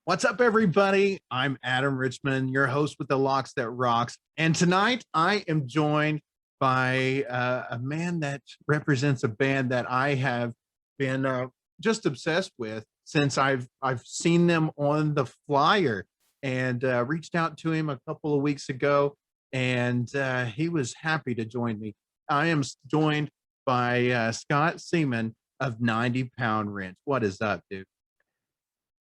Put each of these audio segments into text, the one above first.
What's up, everybody? I'm Adam Richmond, your host with the Locks That Rocks. And tonight I am joined by a man that represents a band that I have been just obsessed with since I've seen them on the flyer and reached out to him a couple of weeks ago, and he was happy to join me. I am joined by Scott Seaman of 90 Pound Wrench. What is up, dude?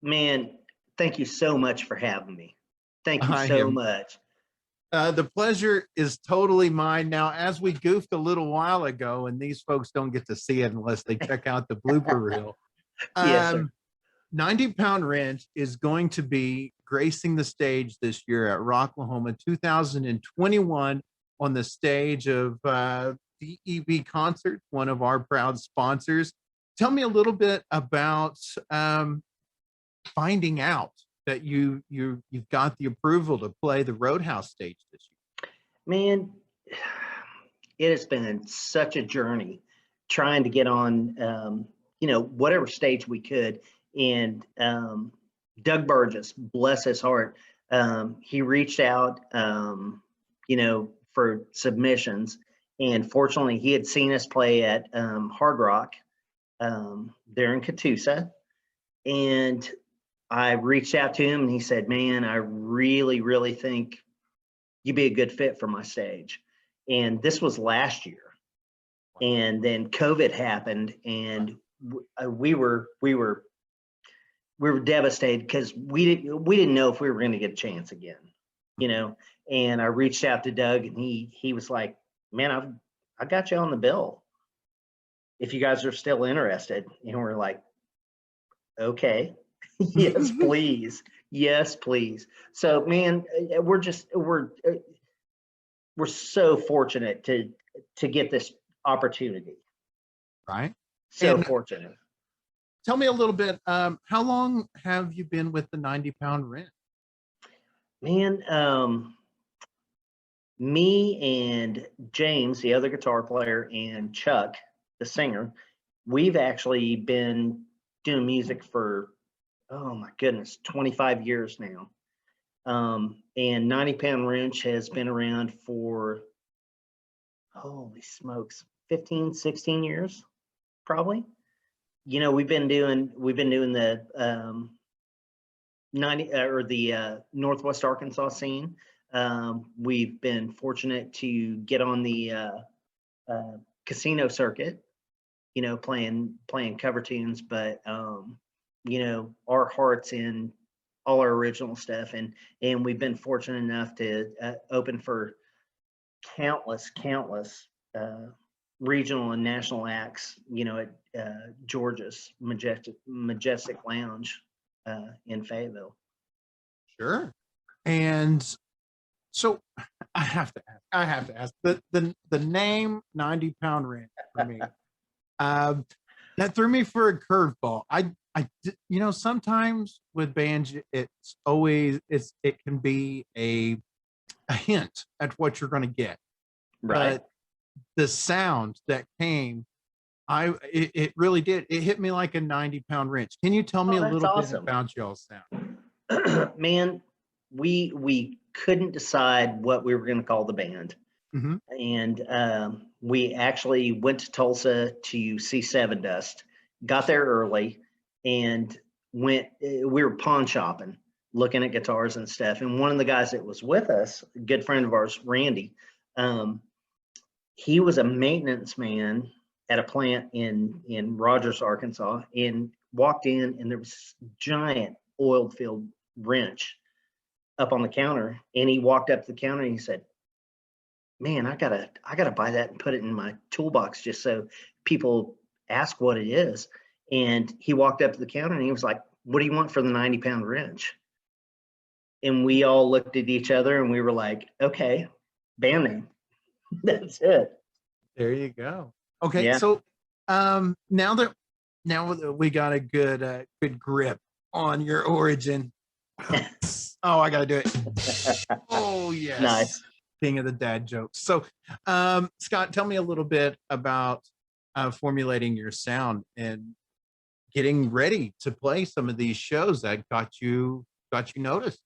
Man, thank you so much for having me. Thank you I so am much. The pleasure is totally mine. Now, as we goofed a little while ago, and these folks don't get to see it unless they check out the blooper reel, Yes, sir. 90 Pound Wrench is going to be gracing the stage this year at Rocklahoma 2021 on the stage of DEB Concerts, one of our proud sponsors. Tell me a little bit about finding out that you've got the approval to play the Roadhouse Stage this year. Man, it has been such a journey trying to get on, whatever stage we could. And Doug Burgess, bless his heart, he reached out, for submissions. And fortunately, he had seen us play at Hard Rock there in Catoosa. And I reached out to him and he said, man, I really, really think you'd be a good fit for my stage. And this was last year. And then COVID happened and we were devastated because we didn't know if we were going to get a chance again, and I reached out to Doug and he was like, man, I got you on the bill if you guys are still interested. And we're like, okay. Yes, please. Yes, please. So, man, we're so fortunate to get this opportunity. Right. So fortunate. Tell me a little bit. How long have you been with the 90 Pound Wrench? Man, me and James, the other guitar player, and Chuck, the singer, we've actually been doing music for, oh my goodness, 25 years now. And 90 Pound Wrench has been around for, holy smokes, 15, 16 years, probably. We've been doing the 90 or the Northwest Arkansas scene. We've been fortunate to get on the casino circuit, playing cover tunes, but our heart's in all our original stuff, and we've been fortunate enough to open for countless regional and national acts, at George's Majestic Lounge in Fayetteville. Sure. And so I have to ask the name 90 Pound Wrench for me. That threw me for a curveball. I sometimes with bands, it can be a hint at what you're going to get. Right. But the sound that came, it really did. It hit me like a 90 Pound wrench. Can you tell me a little bit about y'all's sound? Man, we couldn't decide what we were going to call the band. Mm-hmm. And we actually went to Tulsa to see Seven Dust, got there early, and we were pawn shopping, looking at guitars and stuff. And one of the guys that was with us, a good friend of ours, Randy, he was a maintenance man at a plant in Rogers, Arkansas, and walked in and there was this giant oil filled wrench up on the counter. And he walked up to the counter and he said, man, I gotta buy that and put it in my toolbox just so people ask what it is. And he walked up to the counter and he was like, what do you want for the 90 Pound wrench? And we all looked at each other and we were like, okay, band name. That's it. There you go. Okay. Yeah. So now that we got a good grip on your origin. Oh, I gotta do it. Oh yes. Nice. King of the dad jokes. So Scott, tell me a little bit about formulating your sound and getting ready to play some of these shows that got you noticed?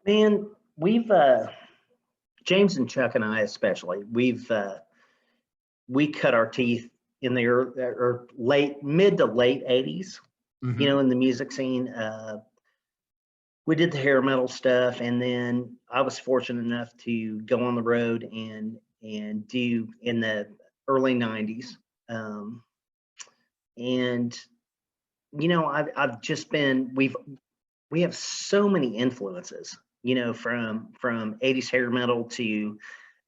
Man, we've James and Chuck and I especially, we cut our teeth in the or late mid to late 80s, Hmm. in the music scene. We did the hair metal stuff, and then I was fortunate enough to go on the road and do in the early 90s. Um, and I've just been we have so many influences, from 80s hair metal to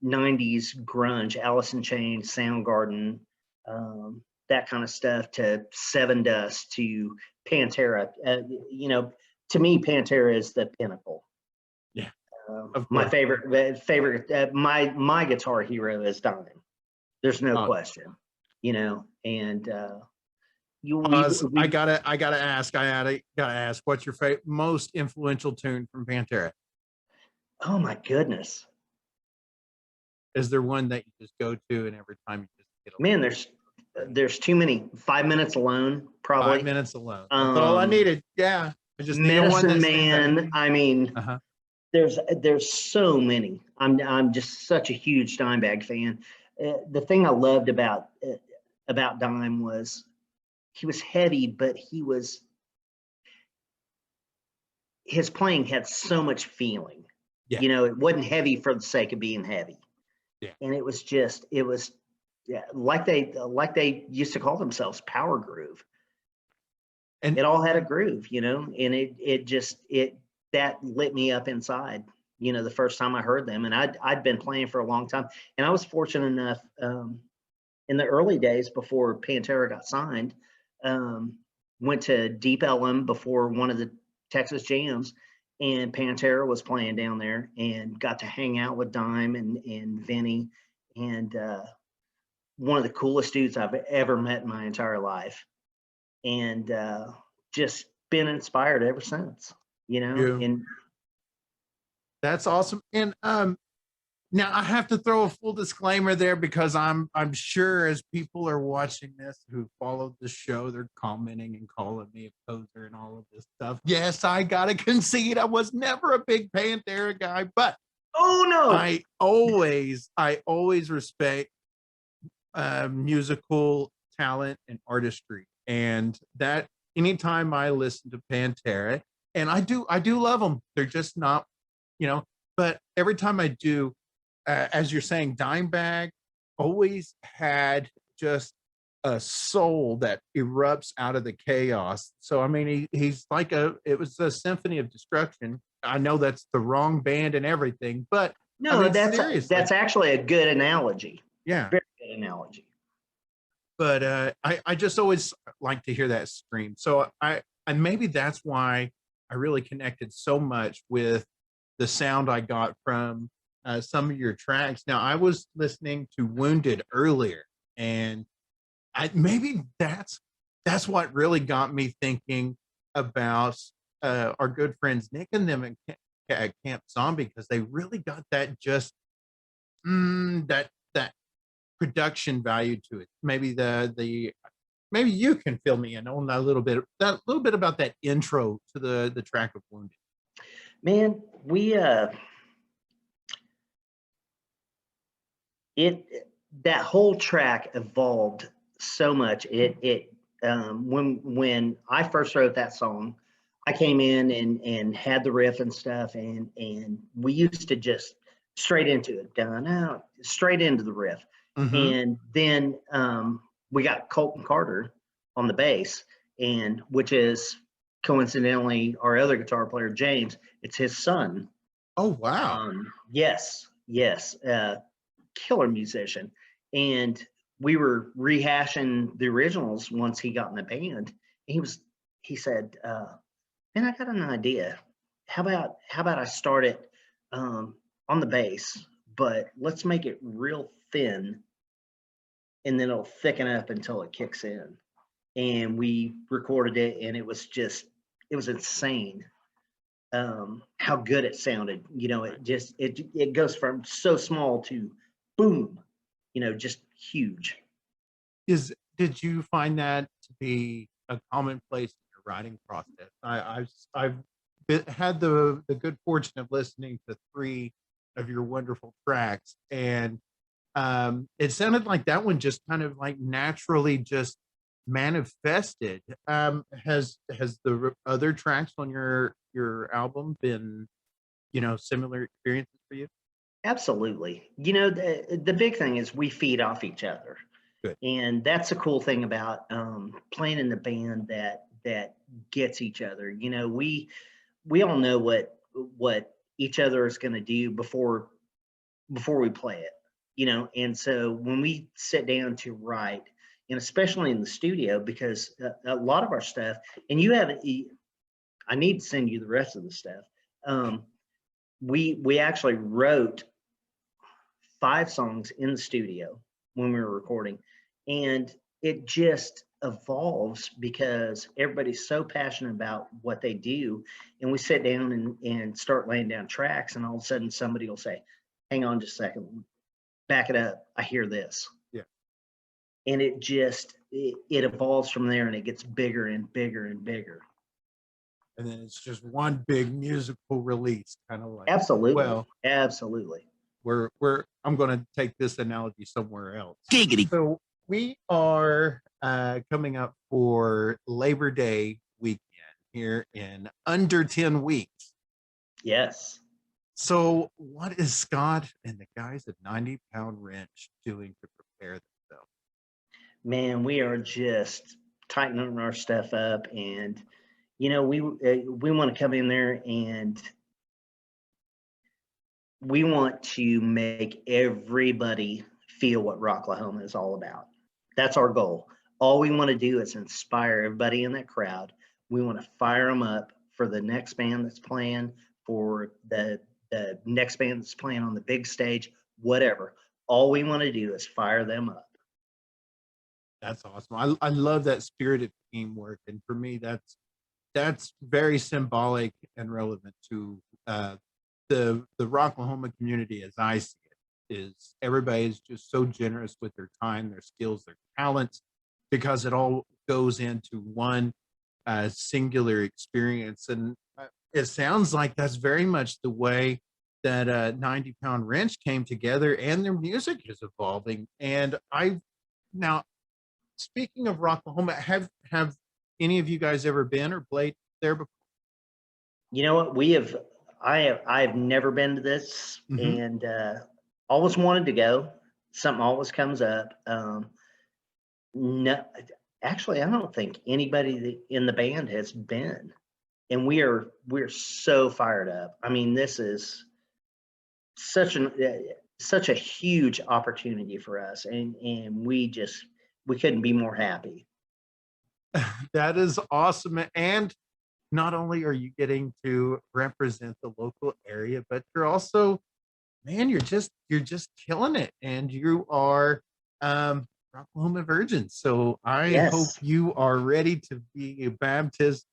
90s grunge, Alice in Chains, Soundgarden, that kind of stuff, to Seven Dust, to Pantera. To me, Pantera is the pinnacle. Yeah, of My course. favorite, my guitar hero is Dime. There's no Uh, question, and you Pause. we I gotta ask. What's your most influential tune from Pantera? oh my goodness, Is there one that you just go to and every time you just get a man, there's too many. 5 minutes alone, 5 probably. minutes alone? That's all I Um, needed. Yeah, I just need a one Medicine that stands out. Man. I mean, Uh-huh. there's so many. I'm just such a huge Dimebag fan. The thing I loved about Dime was he was heavy, but his playing had so much feeling. Yeah, It wasn't heavy for the sake of being heavy, yeah, and it was yeah, like they used to call themselves power groove. and It all had a groove, and it that lit me up inside. The first time I heard them, and I'd been playing for a long time, and I was fortunate enough, in the early days before Pantera got signed, went to Deep Ellum before one of the Texas jams, and Pantera was playing down there, and got to hang out with Dime and Vinny, and one of the coolest dudes I've ever met in my entire life, and just been inspired ever since. you. And That's awesome. And now I have to throw a full disclaimer there because I'm sure as people are watching this who followed the show, they're commenting and calling me a poser and all of this stuff. Yes, I gotta concede I was never a big Pantera guy, but oh no, I always respect musical talent and artistry, and that anytime I listen to Pantera, and I do love them. They're just not, you know. But every time I do, as you're saying, Dimebag always had just a soul that erupts out of the chaos. So I mean, he's like it was a symphony of destruction. I know that's the wrong band and everything, but I no, mean, that's seriously, actually a good analogy. yeah. Very good analogy. But I just always like to hear that scream. So I maybe that's why I really connected so much with the sound I got from some of your tracks. Now I was listening to Wounded earlier, and I maybe that's what really got me thinking about our good friends Nick and them at Camp Zombie, because they really got that just that production value to it. Maybe the maybe you can fill me in on that little bit about that intro to the track of Wounded. Man, we it that whole track evolved so much. When I first wrote that song, I came in and had the riff and stuff, and we used to just straight into it, down out, straight into the riff, Mm-hmm. and then we got Colton Carter on the bass, and which is coincidentally our other guitar player James. It's his son. Oh wow. Yes, yes, killer musician, and we were rehashing the originals once he got in the band. He said, "Man, I got an idea. How about I start it on the bass, but let's make it real thin, and then it'll thicken up until it kicks in." And we recorded it, and it was insane, how good it sounded. It goes from so small to boom, just huge. Did you find that to be? a commonplace in your writing process. I've had the good fortune of listening to three of your wonderful tracks, and it sounded like that one just kind of like naturally just manifested. Has the other tracks on your album been, similar experiences for you? Absolutely. The big thing is we feed off each other. Good. And that's the cool thing about playing in the band that gets each other. We all know what each other is going to do before we play it. And so when we sit down to write, and especially in the studio, because a lot of our stuff, and I need to send you the rest of the stuff. We actually wrote 5 songs in the studio when we were recording, and it just evolves because everybody's so passionate about what they do, and we sit down and start laying down tracks, and all of a sudden somebody will say, hang on just a second, back it up, I hear this. Yeah. And it evolves from there, and it gets bigger and bigger and bigger. And then it's just one big musical release, kind of like, Absolutely. well, Absolutely. I'm going to take this analogy somewhere else. Giggity. So we are coming up for Labor Day weekend here in under 10 weeks. Yes. So what is Scott and the guys at 90 Pound Wrench doing to prepare themselves? Man, we are just tightening our stuff up, and we want to come in there and we want to make everybody feel what Rocklahoma is all about. That's our goal. All we want to do is inspire everybody in that crowd. We want to fire them up for the next band that's playing, for the next band that's playing on the big stage, whatever. All we want to do is fire them up. That's awesome. I love that spirit of teamwork, and for me, that's very symbolic and relevant to the Rocklahoma community as I see it. Is everybody is just so generous with their time, their skills, their talents, because it all goes into one singular experience. And it sounds like that's very much the way that 90 Pound Wrench came together, and their music is evolving. And now, speaking of Rocklahoma, have any of you guys ever been or played there before? You know what? I've never been to this, and always wanted to go. Something always comes up. No, actually, I don't think anybody in the band has been, and we're so fired up. I mean, this is such a huge opportunity for us, and we couldn't be more happy. That is awesome. And not only are you getting to represent the local area, but you're also, man, you're just killing it. And you are Rocklahoma virgin. So I hope Yes. you are ready to be baptized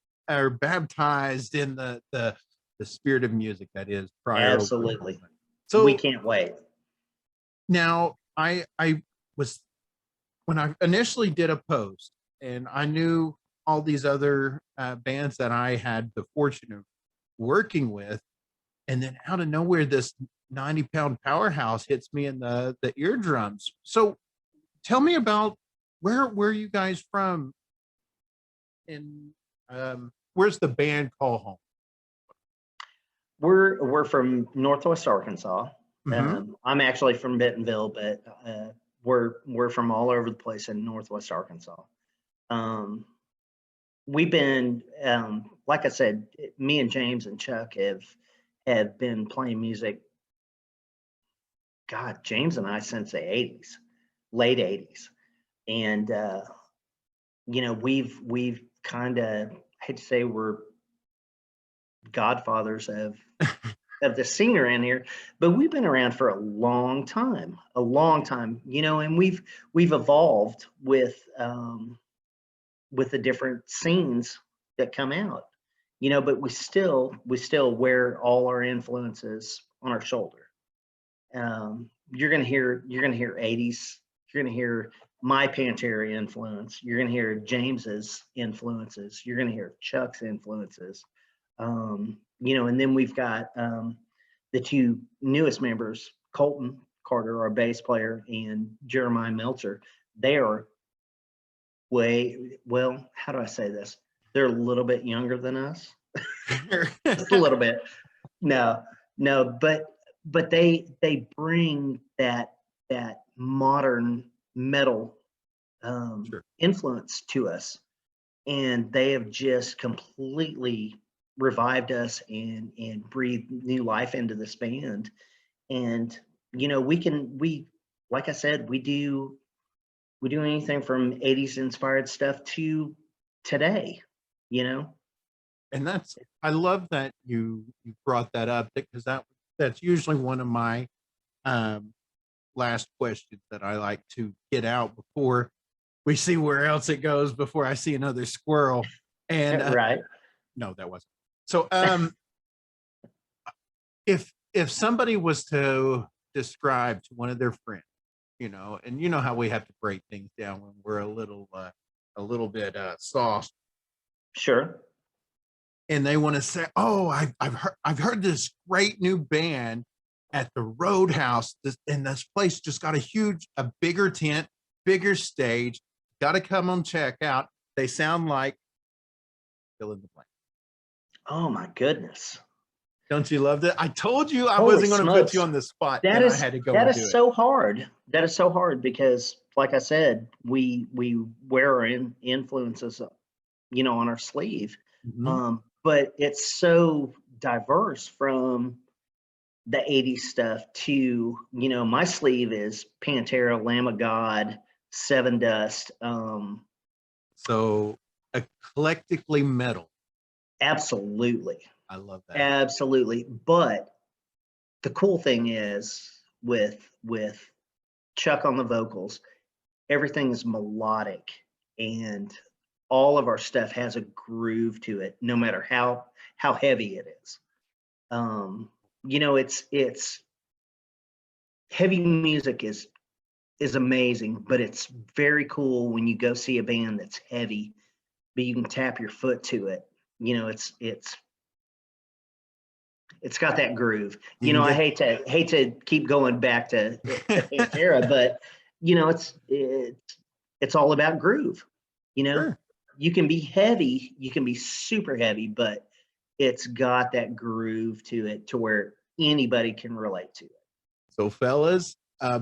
in the spirit of music that is Pryor, Absolutely. Oklahoma. So we can't wait. Now I was, when I initially did a post, and I knew all these other bands that I had the fortune of working with, and then out of nowhere, this 90 Pound powerhouse hits me in the eardrums. So tell me about where you guys from, and where's the band call home? We're from Northwest Arkansas. I'm actually from Bentonville, but we're from all over the place in Northwest Arkansas. We've been, like I said, me and James and Chuck have been playing music. God, James and I since the '80s, late '80s, and we've kind of, I hate to say we're godfathers of the singer in here, but we've been around for a long time, and we've evolved with the different scenes that come out, but we still wear all our influences on our shoulder. You're gonna hear '80s, you're gonna hear my Pantera influence. You're going to hear James's influences. You're going to hear Chuck's influences. And then we've got the two newest members, Colton Carter, our bass player, and Jeremiah Meltzer. They are how do I say this? They're a little bit younger than us. Just a little bit. No, but they bring that modern metal influence to us, and they have just completely revived us and breathed new life into this band. And we like I said, we do anything from 80s inspired stuff to today, And I love that you brought that up, because that's usually one of my last questions that I like to get out before we see where else it goes, before I see another squirrel. And right. No, that wasn't. So if somebody was to describe to one of their friends, and you know how we have to break things down when we're a little bit soft. Sure. And they want to say, "Oh, I've heard this great new band at the Roadhouse, and this place just got a bigger tent, bigger stage. Got to come and check out. They sound like fill in the blank." Oh my goodness! Don't you love that? I told you I Holy wasn't going to put you on the spot, I had to go. That is so hard. That is so hard because, like I said, we wear our influences, on our sleeve. Mm-hmm. But it's so diverse from the 80s stuff to, my sleeve is Pantera, Lamb of God, Seven Dust. So eclectically metal. Absolutely. I love that. Absolutely. But the cool thing is with Chuck on the vocals, everything is melodic, and all of our stuff has a groove to it, no matter how heavy it is. It's heavy music is amazing, but it's very cool when you go see a band that's heavy, but you can tap your foot to it. It's got that groove. I hate to keep going back to Pantera, but it's all about groove. Sure. You can be heavy, you can be super heavy, but it's got that groove to it to where anybody can relate to it. So fellas,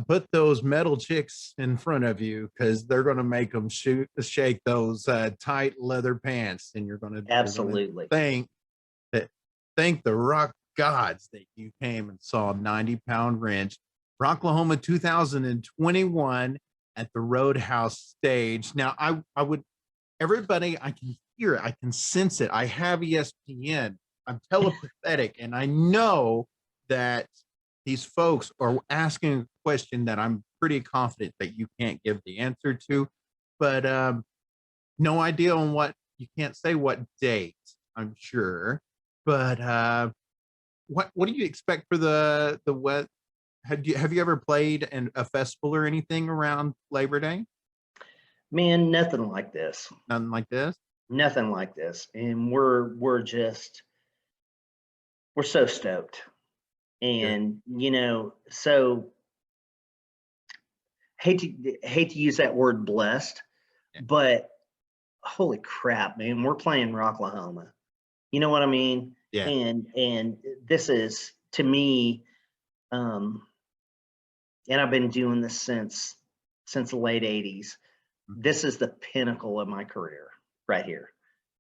put those metal chicks in front of you, because they're going to make them shake those tight leather pants, and you're going to absolutely thank the rock gods that you came and saw 90-pound wrench, Rocklahoma 2021 at the Roadhouse Stage. Now, I would, everybody, I can hear it, I can sense it. I have ESPN. I'm telepathetic, and I know that these folks are asking a question that I'm pretty confident that you can't give the answer to, but no idea on what, you can't say what date, I'm sure, but what do you expect for the what? Have you ever played a festival or anything around Labor Day? Man, nothing like this. Nothing like this. Nothing like this, and we're so stoked, and so hate to use that word blessed, but holy crap, man, we're playing Rocklahoma. You know what I mean? Yeah. And this is, to me, and I've been doing this since the late 80s. This is the pinnacle of my career right here,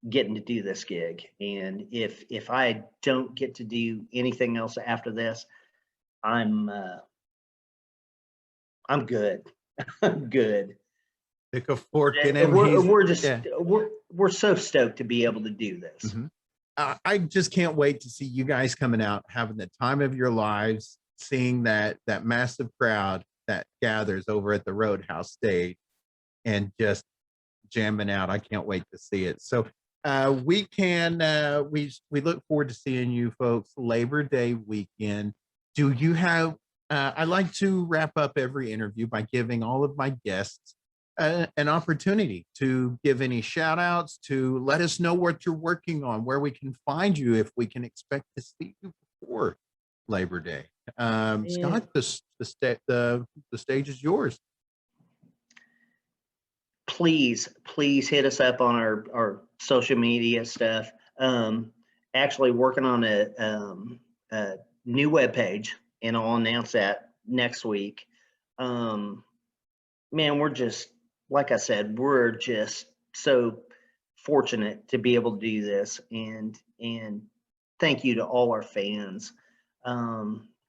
getting to do this gig. And if I don't get to do anything else after this, I'm good. I'm good. Stick a fork in him. We're so stoked to be able to do this. Mm-hmm. I just can't wait to see you guys coming out, having the time of your lives, seeing that massive crowd that gathers over at the Roadhouse Stage, and just jamming out. I can't wait to see it. So we look forward to seeing you folks Labor Day weekend. Do you have? I like to wrap up every interview by giving all of my guests an opportunity to give any shout outs, to let us know what you're working on, where we can find you, if we can expect to see you before Labor Day. Yeah. Scott, the stage is yours. Please hit us up on our social media stuff. Actually working on a new webpage, and I'll announce that next week. Man, we're just, like I said, we're just so fortunate to be able to do this, and thank you to all our fans.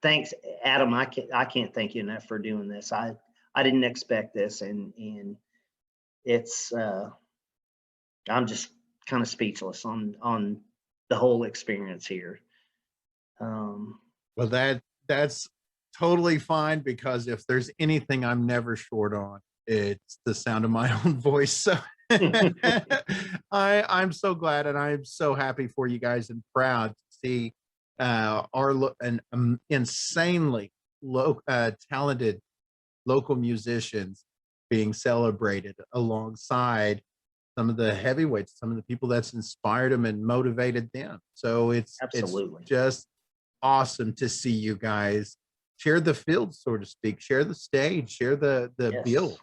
Thanks, Adam. I can't thank you enough for doing this. I didn't expect this, and it's I'm just kind of speechless on the whole experience here. Well, that's totally fine, because if there's anything I'm never short on, it's the sound of my own voice. So I'm so glad, and I'm so happy for you guys, and proud to see an insanely talented local musicians being celebrated alongside some of the heavyweights, some of the people that's inspired them and motivated them. So Absolutely. it's just awesome to see you guys share the field, so to speak, share the stage, share the Yes. bill.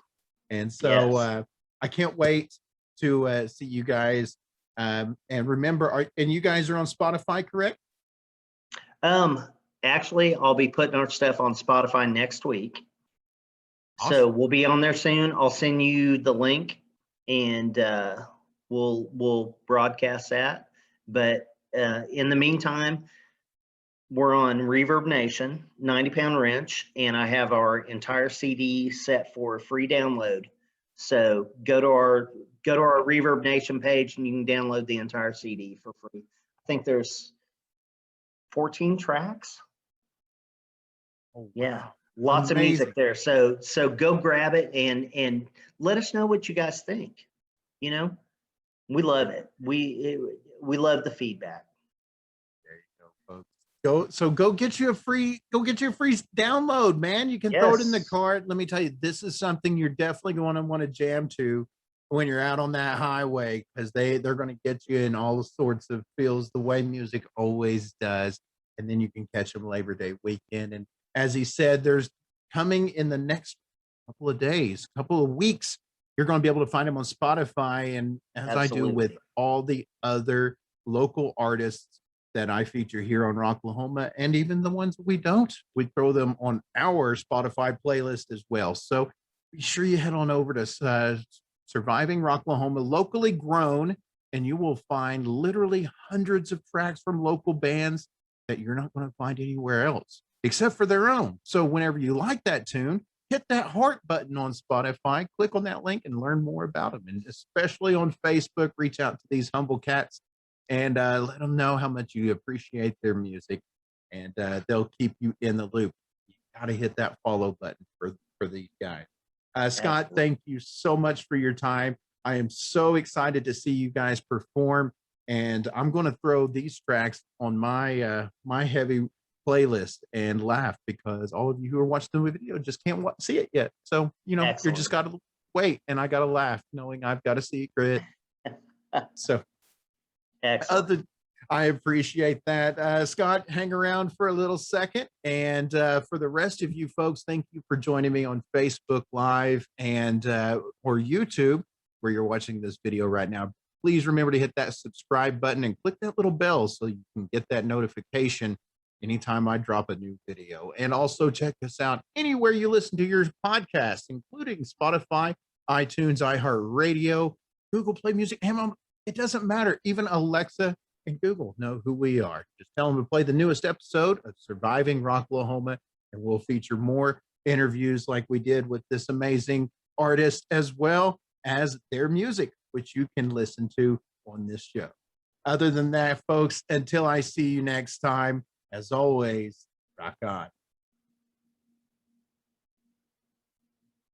And so Yes. I can't wait to see you guys. And remember, and you guys are on Spotify, correct? Actually, I'll be putting our stuff on Spotify next week. Awesome. So we'll be on there soon. I'll send you the link, and we'll broadcast that. But in the meantime, we're on Reverb Nation, 90 Pound Wrench, and I have our entire CD set for free download. So go to our Reverb Nation page, and you can download the entire CD for free. I think there's 14 tracks. Oh, wow. Yeah, lots Amazing. of music there. So go grab it, and let us know what you guys think. You know, we love it. We love the feedback. There you go, folks. Go get you a free download, man. You can throw it in the Yes. cart. Let me tell you, this is something you're definitely going to want to jam to when you're out on that highway, because they're going to get you in all sorts of feels, the way music always does. And then you can catch them Labor Day weekend. And as he said, there's coming in the next couple of days, couple of weeks, you're going to be able to find them on Spotify. And as I do with Absolutely. all the other local artists that I feature here on Rocklahoma, and even the ones that we don't, we throw them on our Spotify playlist as well. So be sure you head on over to Surviving Rocklahoma, locally grown, and you will find literally hundreds of tracks from local bands that you're not going to find anywhere else except for their own. So whenever you like that tune, hit that heart button on Spotify, click on that link, and learn more about them. And especially on Facebook, reach out to these humble cats and let them know how much you appreciate their music, and they'll keep you in the loop. You got to hit that follow button for these guys. Scott, Absolutely. thank you so much for your time. I am so excited to see you guys perform, and I'm going to throw these tracks on my my heavy playlist and laugh, because all of you who are watching the video just can't see it yet. So, you know, Excellent. you just got to wait, and I got to laugh knowing I've got a secret. So Excellent. I appreciate that. Scott, hang around for a little second. And for the rest of you folks, thank you for joining me on Facebook Live and or YouTube, where you're watching this video right now. Please remember to hit that subscribe button and click that little bell so you can get that notification anytime I drop a new video. And also check us out anywhere you listen to your podcasts, including Spotify, iTunes, iHeartRadio, Google Play Music, Amazon. It doesn't matter. Even Alexa and Google know who we are. Just tell them to play the newest episode of Surviving Rocklahoma, and we'll feature more interviews like we did with this amazing artist, as well as their music, which you can listen to on this show. Other than that, folks, until I see you next time, as always, rock on.